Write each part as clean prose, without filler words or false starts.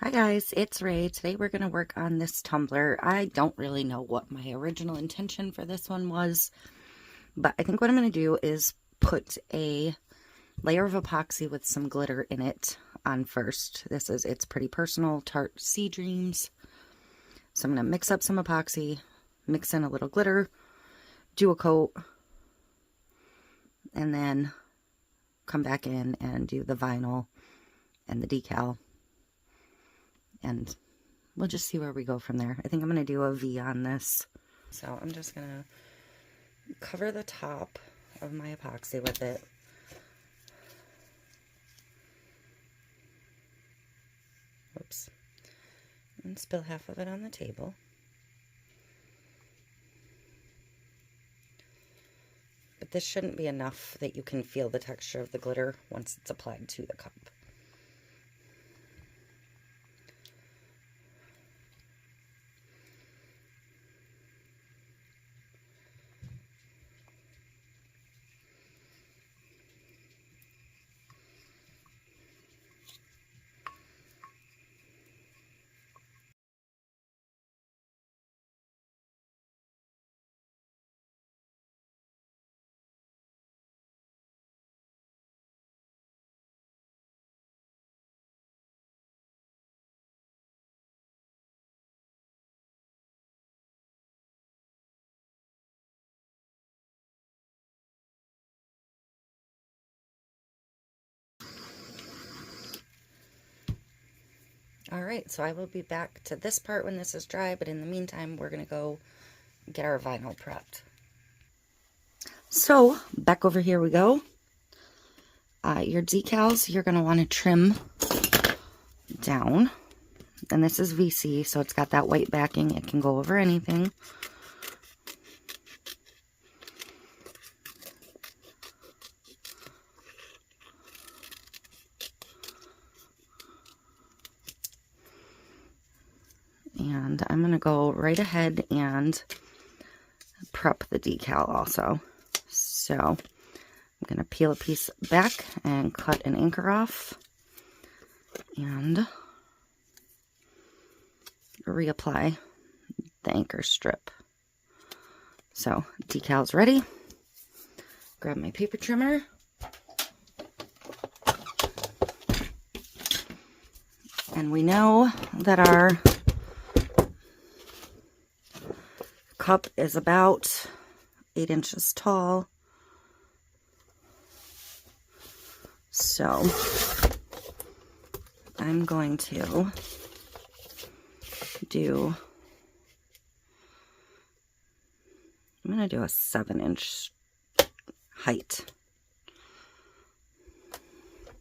Hi guys, it's Ray. Today we're going to work on this tumbler. I don't really know what my original intention for this one was, but I think what I'm going to do is put a layer of epoxy with some glitter in it on first. This is It's Pretty Personal Tarte Sea Dreams. So I'm going to mix up some epoxy, mix in a little glitter, do a coat, and then come back in and do the vinyl and the decal. And we'll just see where we go from there. I think I'm going to do a V on this. So I'm just going to cover the top of my epoxy with it. Whoops. And spill half of it on the table. But this shouldn't be enough that you can feel the texture of the glitter once it's applied to the cup. Alright, so I will be back to this part when this is dry, but in the meantime, we're going to go get our vinyl prepped. So, back over here we go. Your decals, you're going to want to trim down. And this is VC, so it's got that white backing. It can go over anything. And I'm going to go right ahead and prep the decal also. So I'm going to peel a piece back and cut an anchor off and reapply the anchor strip. So decal's ready. Grab my paper trimmer. And we know that our cup is about 8 inches tall. So I'm going to do a 7-inch height.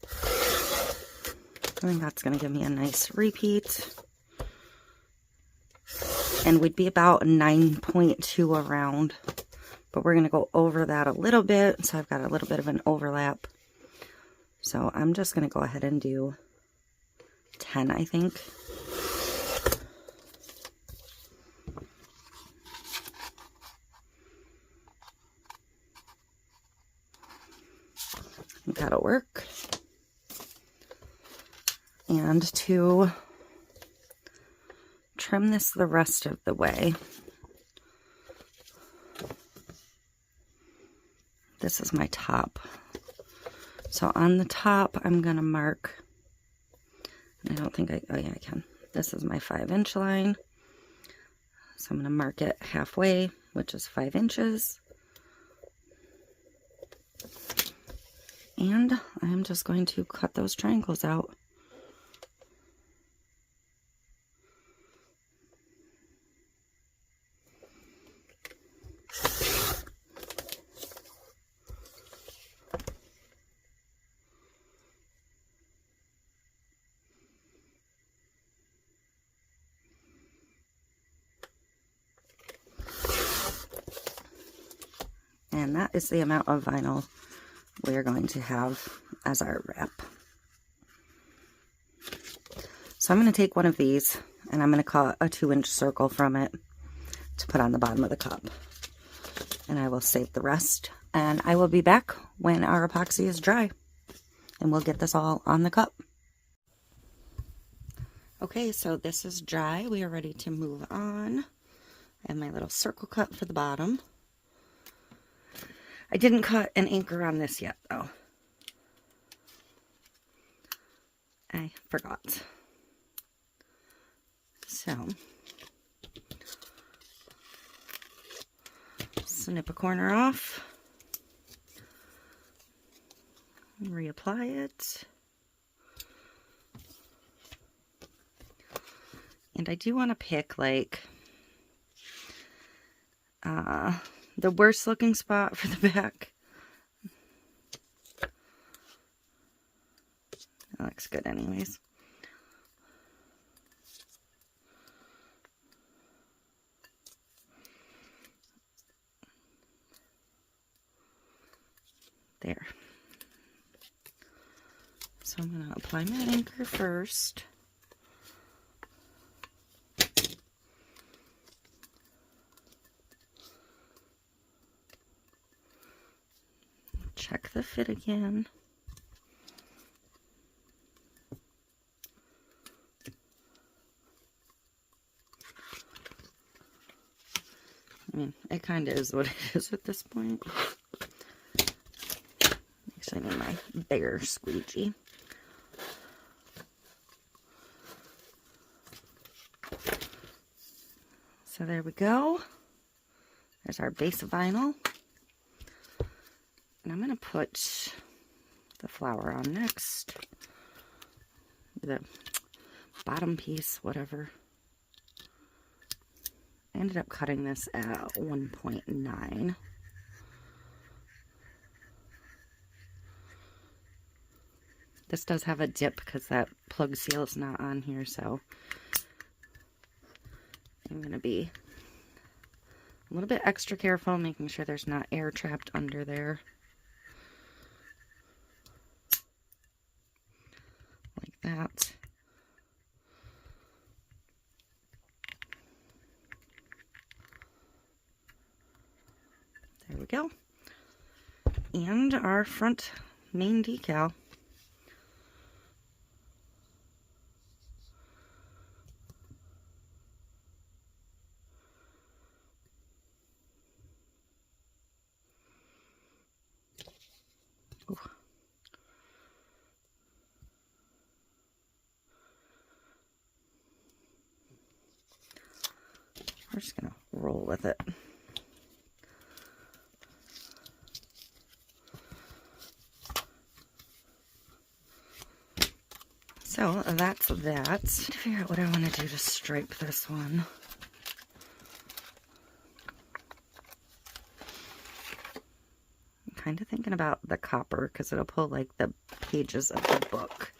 I think that's going to give me a nice repeat. And we'd be about 9.2 around, but we're going to go over that a little bit. So I've got a little bit of an overlap. So I'm just going to go ahead and do 10, I think. I think that'll work. And to trim this the rest of the way, this is my top. So on the top, I'm going to mark, I don't think oh yeah, I can. This is my 5-inch line. So I'm going to mark it halfway, which is 5 inches. And I'm just going to cut those triangles out. And that is the amount of vinyl we are going to have as our wrap. So I'm going to take one of these and I'm going to cut a 2-inch circle from it to put on the bottom of the cup. And I will save the rest. And I will be back when our epoxy is dry. And we'll get this all on the cup. Okay, so this is dry. We are ready to move on. I have my little circle cut for the bottom. I didn't cut an anchor on this yet, though. I forgot. So, snip a corner off. And reapply it. And I do want to pick, like, the worst looking spot for the back. That looks good anyways. There. So I'm going to apply my anchor first. Check the fit again. I mean, it kind of is what it is at this point. Actually, I need my bigger squeegee. So there we go. There's our base vinyl. And I'm going to put the flower on next. The bottom piece, whatever. I ended up cutting this at 1.9. This does have a dip because that plug seal is not on here, so I'm going to be a little bit extra careful, making sure there's not air trapped under there. Like that. There we go. And our front main decal. Ooh. We're just gonna roll with it. So that's that. To figure out what I want to do to stripe this one. I'm kind of thinking about the copper because it'll pull like the pages of the book.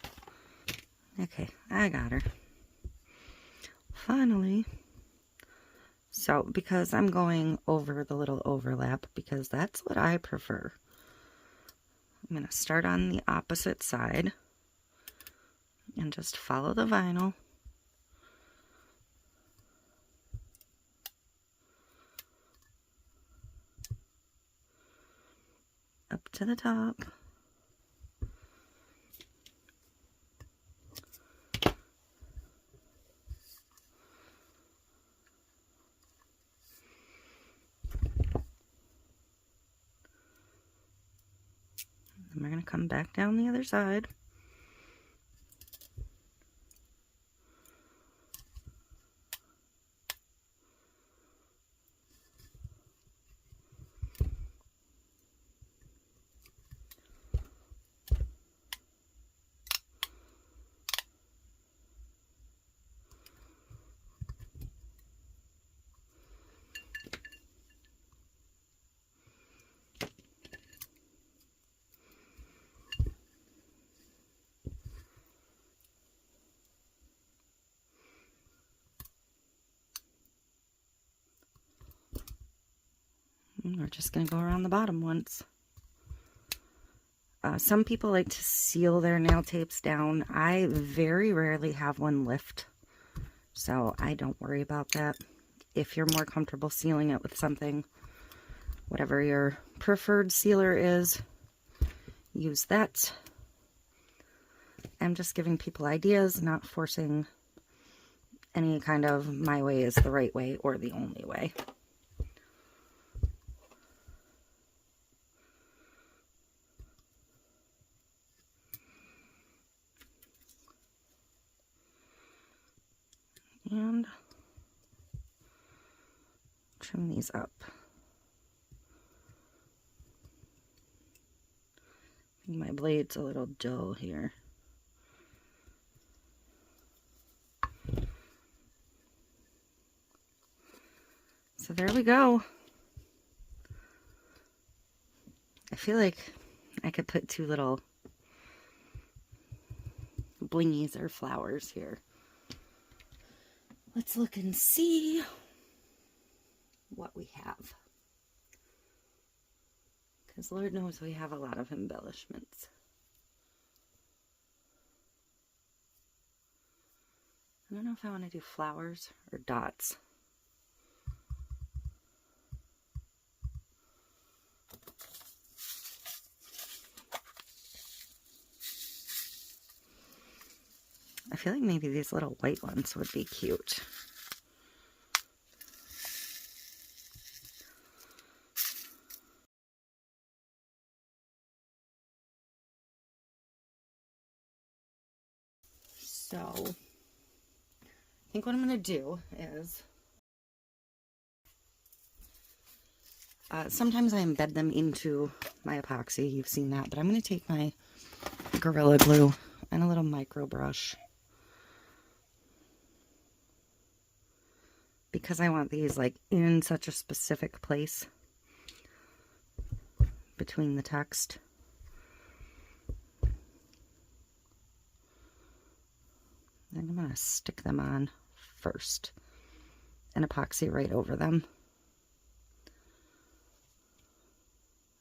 Okay, I got her. Finally. So, because I'm going over the little overlap, because that's what I prefer. I'm going to start on the opposite side and just follow the vinyl. Up to the top. And we're going to come back down the other side. We're just going to go around the bottom once. Some people like to seal their nail tapes down. I very rarely have one lift, so I don't worry about that. If you're more comfortable sealing it with something, whatever your preferred sealer is, use that. I'm just giving people ideas, not forcing any kind of my way is the right way or the only way. And trim these up. I think my blade's a little dull here. So there we go. I feel like I could put two little blingies or flowers here. Let's look and see what we have. Because Lord knows we have a lot of embellishments. I don't know if I want to do flowers or dots. I feel like maybe these little white ones would be cute. So, I think what I'm going to do is, sometimes I embed them into my epoxy, you've seen that, but I'm going to take my Gorilla Glue and a little micro brush, because I want these like in such a specific place between the text. I'm going to stick them on first and epoxy right over them,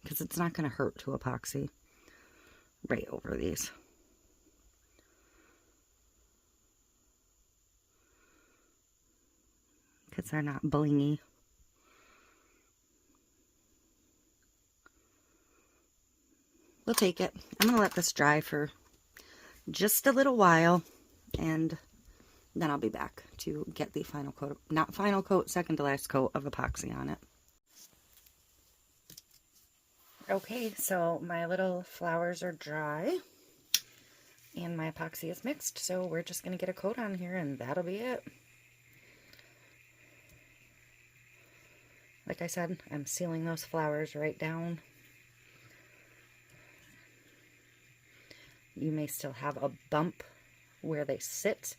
because it's not going to hurt to epoxy right over these. Because they're not blingy. We'll take it. I'm going to let this dry for just a little while, and then I'll be back to get the final coat, not final coat, second to last coat of epoxy on it. Okay, so my little flowers are dry and my epoxy is mixed, so we're just going to get a coat on here and that'll be it. Like I said, I'm sealing those flowers right down. You may still have a bump where they sit,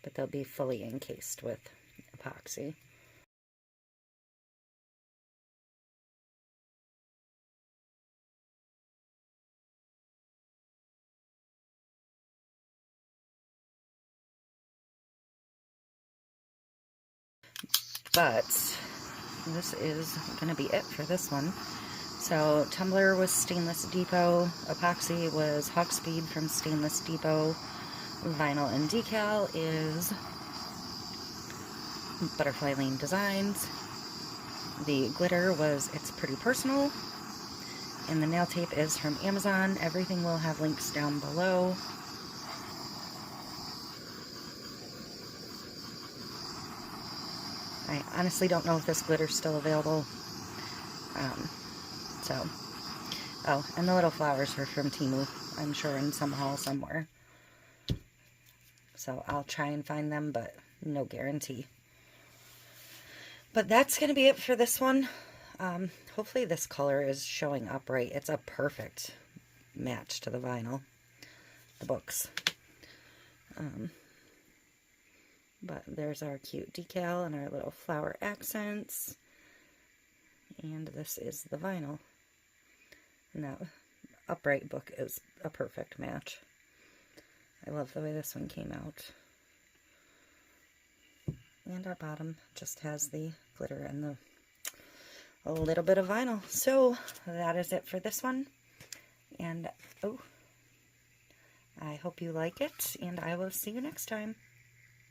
but they'll be fully encased with epoxy. But this is going to be it for this one. So tumbler was Stainless Depot, epoxy was Hawk Speed from Stainless Depot, vinyl and decal is Butterfly Lane Designs, the glitter was It's Pretty Personal, and the nail tape is from Amazon. Everything will have links down below. I honestly don't know if this glitter's still available. Oh, and the little flowers are from Temu, I'm sure, in some haul somewhere. So I'll try and find them, but no guarantee. But that's going to be it for this one. Hopefully this color is showing up right. It's a perfect match to the vinyl, the books. But there's our cute decal and our little flower accents. And this is the vinyl. And that upright book is a perfect match. I love the way this one came out. And our bottom just has the glitter and a little bit of vinyl. So that is it for this one. And I hope you like it, and I will see you next time.